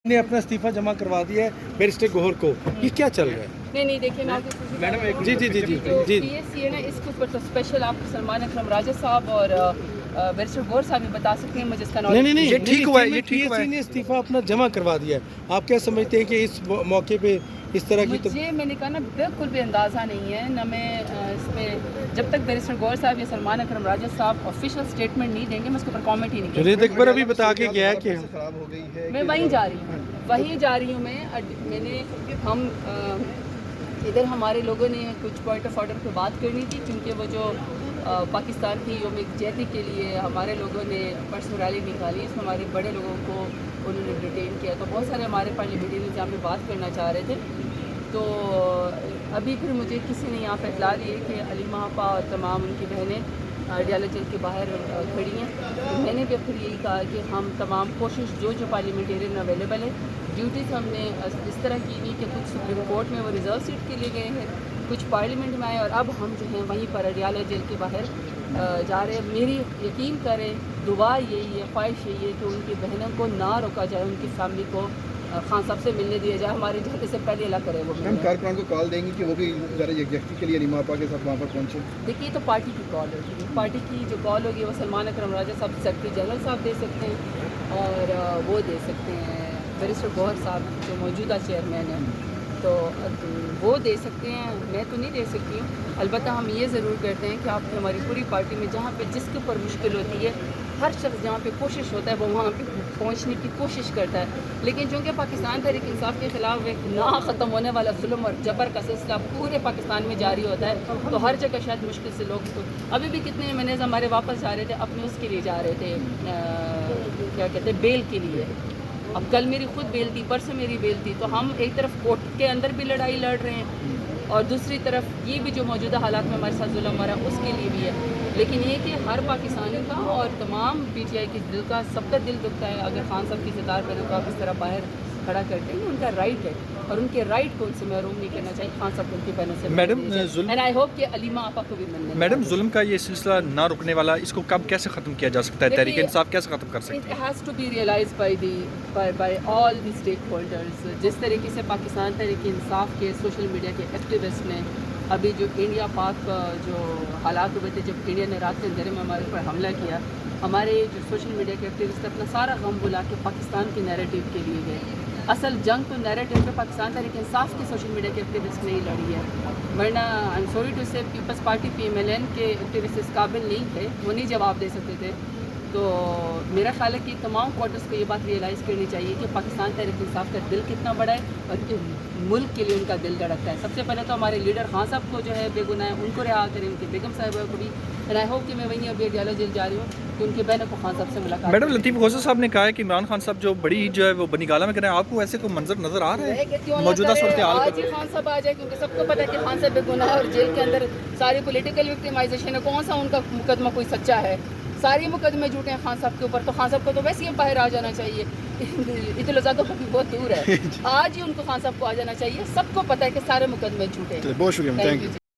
نے अपना इस्तीफा जमा करवा दिया है बैरिस्टर गौहर को, ये क्या चल रहा है? नहीं देखिए मैं आपको मैडम एक जी जी जी जी जो जी PSC है ना, इसके ऊपर तो स्पेशल आप सलमान अकरम राजा साहब और बैरिस्टर गौहर साहब ही बता सकते हैं, मुझे इसका नहीं नहीं नहीं ये ठीक हुआ है, ये ठीक हुआ PSC है। ने इस्तीफा अपना जमा करवा दिया है। आप क्या समझते हैं कि इस मौके पे इस तरह की मुझे मैंने कहा ना बिल्कुल भी अंदाज़ा नहीं है ना मैं इस पर जब तक बैरिस्टर गौहर साहब या सलमान अकरम राजा साहब ऑफिशियल स्टेटमेंट नहीं देंगे मैं उसके ऊपर कमेंट ही नहीं करूँगी। जुनेद अकबर अभी बता के गया है कि खराब हो गई है। मैं वहीं जा रही हूँ, वहीं जा रही हूँ मैंने हम इधर हमारे लोगों ने कुछ पॉइंट ऑफ ऑर्डर पे बात करनी थी, क्योंकि वो जो पाकिस्तान की योम यकजहती के लिए हमारे लोगों ने परसों रैली निकाली, इसमें हमारे बड़े लोगों को उन्होंने डिटेन किया, तो बहुत सारे हमारे पार्लियामेंटेरियन जहाँ पे बात करना चाह रहे थे। तो अभी फिर मुझे किसी ने यहाँ पर इतला दी है कि अली महापा और तमाम उनकी बहनें अडियाला जेल के बाहर खड़ी हैं। तो मैंने भी फिर यही कहा कि हम तमाम कोशिश जो पार्लियामेंटेरियन अवेलेबल है, ड्यूटीज़ हमने इस तरह की हुई कि कुछ सुप्रीम कोर्ट में वो रिज़र्व सीट के लिए गए हैं, कुछ पार्लियामेंट में आए, और अब हम जो हैं वहीं पर अडियाला जेल के बाहर जा रहे हैं। मेरी यकीन करें दुआ यही है, ख्वाहिश यही है कि उनकी बहनों को ना रोका जाए, उनकी फैमिली को खान साहब से मिलने दिया जाए, हमारे जाने से पहले अल्लाह करे वो हम कारकुनान को कॉल देंगे कि वो भी ज़रा यकजहती के लिए अली महापा के साथ वहाँ पर पहुँचे। देखिए तो पार्टी की कॉल होगी, पार्टी की जो कॉल होगी वो सलमान अकरम राजा साहब सेक्रेटरी जनरल साहब दे सकते हैं, और वो दे सकते हैं बैरिस्टर गौहर साहब जो मौजूदा चेयरमैन हैं, तो वो दे सकते हैं, मैं तो नहीं दे सकती हूँ। अलबत्ता हम ये ज़रूर करते हैं कि आप हमारी पूरी पार्टी में जहाँ पे जिसके ऊपर मुश्किल होती है, हर शख्स जहाँ पे कोशिश होता है वो वहाँ पे पहुँचने की कोशिश करता है। लेकिन चूँकि पाकिस्तान तहरीक इंसाफ के ख़िलाफ़ एक ना ख़त्म होने वाला जुल्म और जबर का सिलसिला पूरे पाकिस्तान में जारी होता है, तो हर जगह शायद मुश्किल से लोग तो अभी भी कितने महीने हमारे वापस जा रहे थे, अपने उसके लिए जा रहे थे, क्या कहते हैं, बेल के लिए। अब कल मेरी खुद बेल थी, परसों मेरी बेल थी, तो हम एक तरफ कोर्ट के अंदर भी लड़ाई लड़ रहे हैं और दूसरी तरफ ये भी जो मौजूदा हालात में हमारे साथ जुल्म हो रहा है उसके लिए भी है। लेकिन ये कि हर पाकिस्तानी का और तमाम PTI के दिल का, सबका दिल दुखता है अगर खान साहब की सितार बहनों को आप इस तरह बाहर खड़ा करते हैं। उनका राइट है और उनके राइट को उनसे महरूम नहीं करना चाहिए। खान साहब को उनकी बहनों से मैडम, एंड आई होप कि अलीमा आपा को भी मिलने मैडम जुल्म का ये सिलसिला ना रुकने वाला, इसको कब कैसे ख़त्म किया जा सकता है? तहरीक इंसाफ कैसे ख़त्म कर सकते हैं? It has to be realized by all the stakeholders। जिस तरीके से पाकिस्तान तहरीक इंसाफ के सोशल मीडिया के एक्टिविस्ट ने अभी जो इंडिया पाक जो हालात हुए थे, जब इंडिया ने रात के अंधेरे में हमारे ऊपर हमला किया, हमारे जो सोशल मीडिया के एक्टिविस्ट अपना सारा गम बुला के पाकिस्तान के नैरेटिव के लिए गए। असल जंग तो नैरेटिव पे पाकिस्तान तहरीक इंसाफ के सोशल मीडिया के एक्टिविस्ट ने ही लड़ी है, वरना आई एम सॉरी टू से पीपल्स पार्टी PMLN के एक्टिविस्ट इस काबिल नहीं थे, वो नहीं जवाब दे सकते थे। तो मेरा ख्याल है कि तमाम क्वार्टर्स को ये बात रियलाइज़ करनी चाहिए कि पाकिस्तान तहरीक इंसाफ का दिल कितना बड़ा है और मुल्क के लिए उनका दिल धड़कता है। सबसे पहले तो हमारे लीडर खान साहब को जो है बेगुनाह है उनको रिहा करें, उनकी बेगम साहिबा को भी। एंड आई होप कि मैं वहीं अभी अडियाला जेल जा रही हूँ कि उनकी बहनों को खान साहब से मुलाकात। मैडम लतीफ़ गौसर साहब ने कहा है कि इमरान खान साहब जो बड़ी जो है वो बनीगाला में करें, आपको ऐसे कोई मंजर नज़र आ रहा है मौजूदा सूरत हाल आज ही खान साहब आ जाए, क्योंकि सबको पता है कि खान साहब बेगुनाह और जेल के अंदर सारी पॉलिटिकल विक्टिमाइजेशन है। कौन सा उनका मुकदमा कोई सच्चा है? सारे मुकदमे झूठे हैं खान साहब के ऊपर, तो खान साहब को तो वैसे ही बाहर आ जाना चाहिए। इतना ज़्यादा बहुत दूर है, आज ही उनको खान साहब को आ जाना चाहिए। सबको पता है कि सारे मुकदमे झूठे हैं। बहुत शुक्रिया, थैंक यू।